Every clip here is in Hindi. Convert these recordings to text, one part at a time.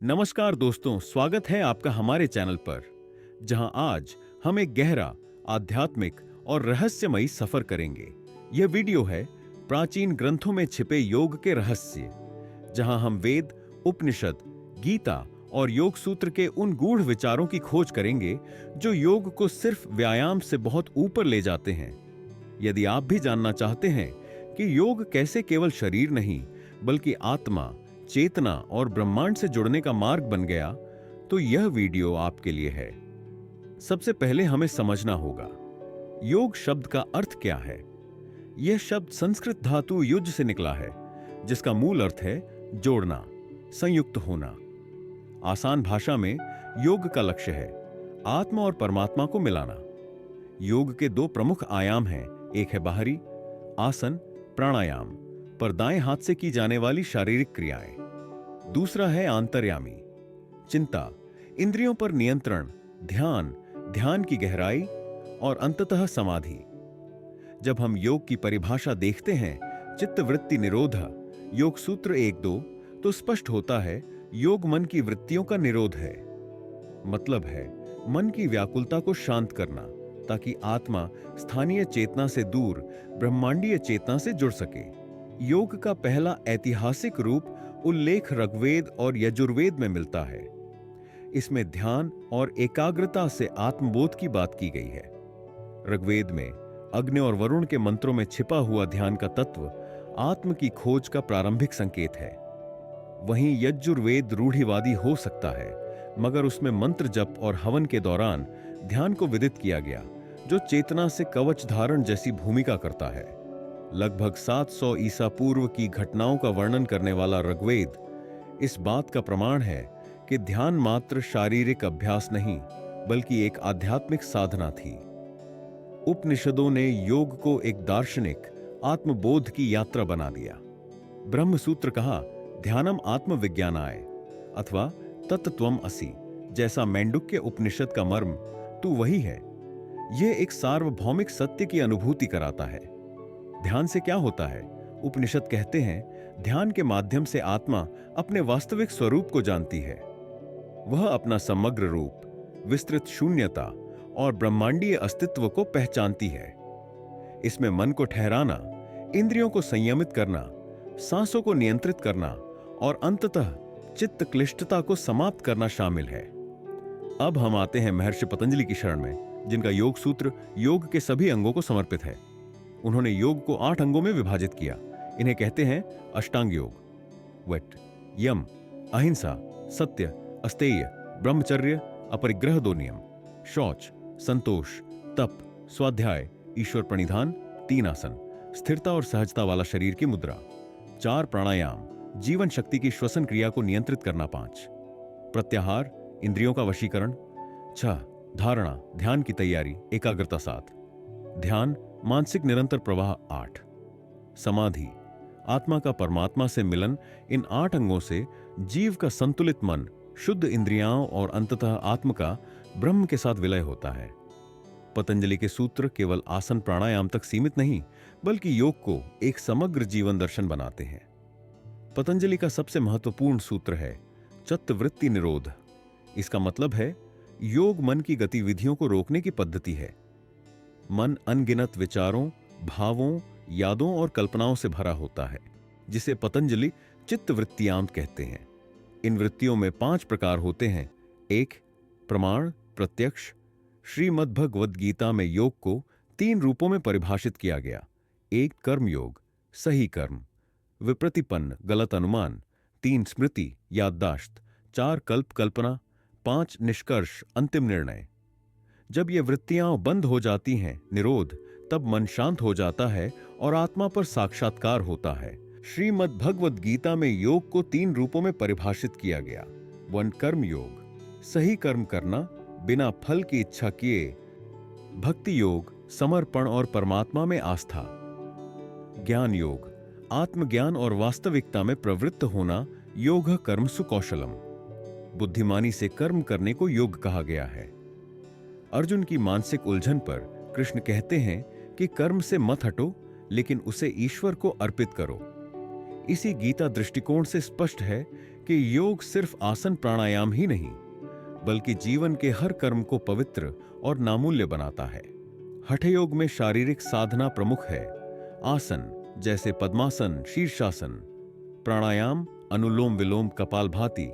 नमस्कार दोस्तों, स्वागत है आपका हमारे चैनल पर, जहां आज हम एक गहरा, आध्यात्मिक और रहस्यमयी सफर करेंगे। यह वीडियो है प्राचीन ग्रंथों में छिपे योग के रहस्य, जहां हम वेद, उपनिषद, गीता और योग सूत्र के उन गूढ़ विचारों की खोज करेंगे जो योग को सिर्फ व्यायाम से बहुत ऊपर ले जाते हैं। यदि आप भी जानना चाहते हैं कि योग कैसे केवल शरीर नहीं बल्कि आत्मा, चेतना और ब्रह्मांड से जुड़ने का मार्ग बन गया, तो यह वीडियो आपके लिए है। सबसे पहले हमें समझना होगा, योग शब्द का अर्थ क्या है। यह शब्द संस्कृत धातु युज से निकला है, जिसका मूल अर्थ है जोड़ना, संयुक्त होना। आसान भाषा में योग का लक्ष्य है आत्मा और परमात्मा को मिलाना। योग के दो प्रमुख आयाम हैं, एक है बाहरी आसन प्राणायाम पर दाएं हाथ से की जाने वाली शारीरिक क्रियाएं, दूसरा है आंतर्यामी चिंता, इंद्रियों पर नियंत्रण, ध्यान, ध्यान की गहराई और अंततः समाधि। जब हम योग की परिभाषा देखते हैं, चित्त वृत्ति निरोध, योग सूत्र 1-2, तो स्पष्ट होता है योग मन की वृत्तियों का निरोध है। मतलब है मन की व्याकुलता को शांत करना, ताकि आत्मा स्थानीय चेतना से दूर ब्रह्मांडीय चेतना से जुड़ सके। योग का पहला ऐतिहासिक रूप उल्लेख ऋग्वेद और यजुर्वेद में मिलता है। इसमें ध्यान और एकाग्रता से आत्मबोध की बात की गई है। ऋग्वेद में अग्नि और वरुण के मंत्रों में छिपा हुआ ध्यान का तत्व आत्म की खोज का प्रारंभिक संकेत है। वहीं यजुर्वेद रूढ़िवादी हो सकता है, मगर उसमें मंत्र जप और हवन के दौरान ध्यान को विदित किया गया, जो चेतना से कवच धारण जैसी भूमिका करता है। लगभग 700 ईसा पूर्व की घटनाओं का वर्णन करने वाला ऋग्वेद इस बात का प्रमाण है कि ध्यान मात्र शारीरिक अभ्यास नहीं, बल्कि एक आध्यात्मिक साधना थी। उपनिषदों ने योग को एक दार्शनिक आत्मबोध की यात्रा बना दिया। ब्रह्म सूत्र कहा, ध्यानम आत्मविज्ञानाय अथवा तत्त्वम असि, जैसा मैंडुक्य उपनिषद का मर्म तू वही है। यह एक सार्वभौमिक सत्य की अनुभूति कराता है। ध्यान से क्या होता है? उपनिषद कहते हैं, ध्यान के माध्यम से आत्मा अपने वास्तविक स्वरूप को जानती है। वह अपना समग्र रूप, विस्तृत शून्यता और ब्रह्मांडीय अस्तित्व को पहचानती है। इसमें मन को ठहराना, इंद्रियों को संयमित करना, सांसों को नियंत्रित करना और अंततः चित्त क्लिष्टता को समाप्त करना शामिल है। अब हम आते हैं महर्षि पतंजलि की शरण में, जिनका योग सूत्र योग के सभी अंगों को समर्पित है। उन्होंने योग को 8 अंगों में विभाजित किया। इन्हें कहते हैं अष्टांग योग। वट, यम, अहिंसा, सत्य, अस्तेय, ब्रह्मचर्य, अपरिग्रह 2 नियम, शौच, संतोष, तप, स्वाध्याय, ईश्वर प्रणिधान, 3 आसन, स्थिरता और सहजता वाला शरीर की मुद्रा, 4 प्राणायाम, जीवन शक्ति की श्वसन क्रिया को नियंत्रित करना, 5 प्रत्याहार, इंद्रियों का वशीकरण, 6 धारणा, ध्यान की तैयारी, एकाग्रता, 7 ध्यान, मानसिक निरंतर प्रवाह, 8 समाधि, आत्मा का परमात्मा से मिलन। इन 8 अंगों से जीव का संतुलित मन, शुद्ध इंद्रियां और अंततः आत्म का ब्रह्म के साथ विलय होता है। पतंजलि के सूत्र केवल आसन प्राणायाम तक सीमित नहीं, बल्कि योग को एक समग्र जीवन दर्शन बनाते हैं। पतंजलि का सबसे महत्वपूर्ण सूत्र है चित्तवृत्ति निरोध। इसका मतलब है योग मन की गतिविधियों को रोकने की पद्धति है। मन अनगिनत विचारों, भावों, यादों और कल्पनाओं से भरा होता है, जिसे पतंजलि चित्तवृत्तियां कहते हैं। इन वृत्तियों में 5 प्रकार होते हैं। 1 प्रमाण प्रत्यक्ष। श्रीमद्भगवद गीता में योग को 3 रूपों में परिभाषित किया गया। 1 कर्म योग, सही कर्म, विप्रतिपन्न गलत अनुमान, 3 स्मृति याददाश्त, 4 कल्प कल्पना, 5 निष्कर्ष अंतिम निर्णय। जब ये वृत्तियां बंद हो जाती हैं, निरोध, तब मन शांत हो जाता है और आत्मा पर साक्षात्कार होता है। श्रीमद्भगवद गीता में योग को 3 रूपों में परिभाषित किया गया। 1 कर्म योग, सही कर्म करना बिना फल की इच्छा किए, भक्ति योग, समर्पण और परमात्मा में आस्था, ज्ञान योग, आत्मज्ञान और वास्तविकता में प्रवृत्त होना, योग कर्म सुकौशलम। बुद्धिमानी से कर्म करने को योग कहा गया है। अर्जुन की मानसिक उलझन पर कृष्ण कहते हैं कि कर्म से मत हटो, लेकिन उसे ईश्वर को अर्पित करो। इसी गीता दृष्टिकोण से स्पष्ट है कि योग सिर्फ आसन प्राणायाम ही नहीं, बल्कि जीवन के हर कर्म को पवित्र और नामूल्य बनाता है। हठ योग में शारीरिक साधना प्रमुख है। आसन जैसे पद्मासन, शीर्षासन, प्राणायाम, अनुलोम विलोम, कपालभाति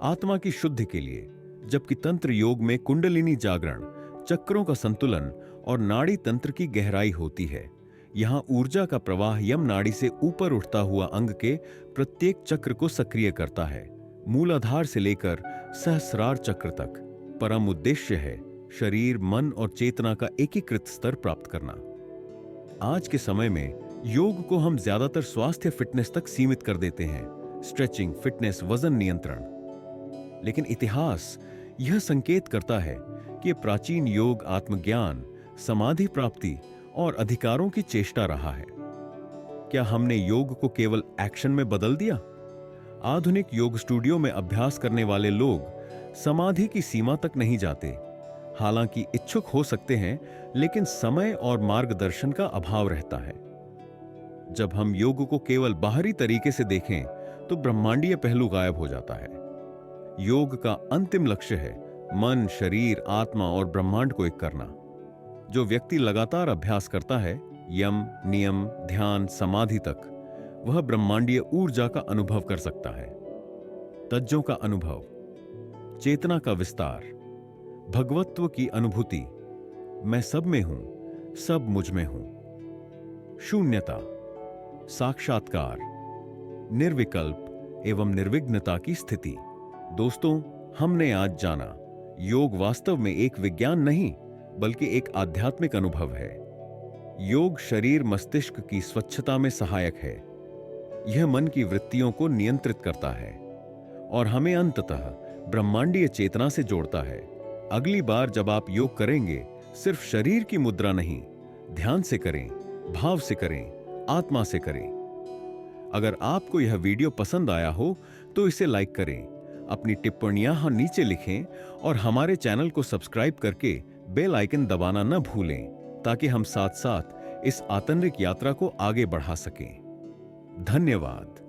आत्मा की शुद्धि के लिए, जबकि तंत्र योग में कुंडलिनी जागरण, चक्रों का संतुलन और नाड़ी तंत्र की गहराई होती है। यहां ऊर्जा का प्रवाह यम नाड़ी से ऊपर उठता हुआ अंग के प्रत्येक चक्र को सक्रिय करता है, मूलाधार से लेकर सहस्रार चक्र तक। परम उद्देश्य है शरीर, मन और चेतना का एकीकृत स्तर प्राप्त करना। आज के समय में योग को हम ज्यादातर स्वास्थ्य फिटनेस तक सीमित कर देते हैं, स्ट्रेचिंग, फिटनेस, वजन नियंत्रण। लेकिन इतिहास यह संकेत करता है कि प्राचीन योग आत्मज्ञान, समाधि प्राप्ति और अधिकारों की चेष्टा रहा है। क्या हमने योग को केवल एक्शन में बदल दिया? आधुनिक योग स्टूडियो में अभ्यास करने वाले लोग समाधि की सीमा तक नहीं जाते, हालांकि इच्छुक हो सकते हैं, लेकिन समय और मार्गदर्शन का अभाव रहता है। जब हम योग को केवल बाहरी तरीके से देखें तो ब्रह्मांडीय पहलू गायब हो जाता है। योग का अंतिम लक्ष्य है मन, शरीर, आत्मा और ब्रह्मांड को एक करना। जो व्यक्ति लगातार अभ्यास करता है, यम, नियम, ध्यान, समाधि तक, वह ब्रह्मांडीय ऊर्जा का अनुभव कर सकता है। तज्जों का अनुभव, चेतना का विस्तार, भगवत्व की अनुभूति, मैं सब में हूं, सब मुझ में हूं। शून्यता, साक्षात्कार, निर्विकल्प एवं निर्विघ्नता की स्थिति। दोस्तों, हमने आज जाना, योग वास्तव में एक विज्ञान नहीं, बल्कि एक आध्यात्मिक अनुभव है। योग शरीर मस्तिष्क की स्वच्छता में सहायक है। यह मन की वृत्तियों को नियंत्रित करता है और हमें अंततः ब्रह्मांडीय चेतना से जोड़ता है। अगली बार जब आप योग करेंगे, सिर्फ शरीर की मुद्रा नहीं, ध्यान से करें, भाव से करें, आत्मा से करें। अगर आपको यह वीडियो पसंद आया हो तो इसे लाइक करें, अपनी टिप्पणियां नीचे लिखें और हमारे चैनल को सब्सक्राइब करके बेल आइकन दबाना न भूलें, ताकि हम साथ साथ इस आतंरिक यात्रा को आगे बढ़ा सकें। धन्यवाद।